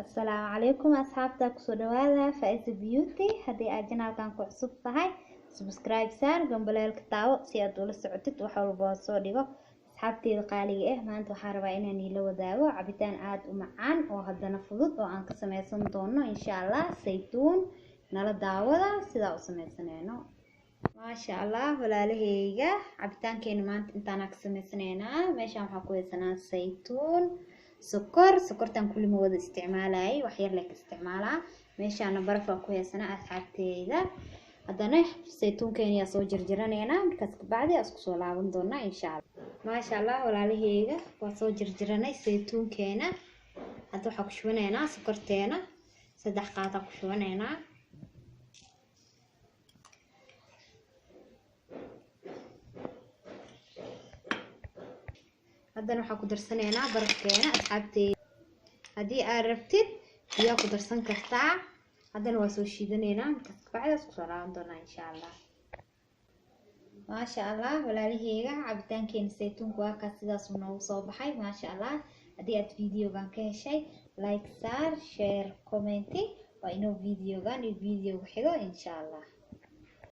السلام عليكم أصحابتا كسو دوادا فايز بيوتي هدي أجنال كان كعصب تهي سبسكرايب سار جنبلال كتاو سي أدول السعودت وحاول بوصو ديغو أصحابتي القالي ما أنتو حاربا إناني لو داو عبيتان آد ومعان وهدنا فضود وآن كسميسان دونو إن شاء الله زيتون نالا داودا سيدا وسميسانينو ما شاء الله walaalaheyga cabitaankeena maanta intaan ka sameysanaynaa meeshaan waxa ku haysanaa saytuun sokortan kulli ma wada isticmaalay wax yar la isticmaalaa meeshaan baraf ku haysanaa asxaabteeda hadana saytuunkeena yaa soo jarjaraneynaa markaas ka bacdi isku soo laaban doonaa insha Allah ma sha Allah walaalaheyga waa soo jarjaranay saytuunkeena hadda waxa ku shubanaynaa sokorteena 3 qaada ku shubanaynaa haddana waxa ku darsanaynaa barafkeena asxaabtay hadii aad rabtid biyo ku darsan kartaa haddana waa soo shiidanaynaa markaas ka bacdi isku soo laaban doonaa insha Allah ma sha Allah walaalaheyga cabitaankeena saytuunka waa ka sidaas uu noogu soo baxay ma sha Allah hadii aad videogan ka heshay like share comment waa inoo videogan iyo video xigo insha Allah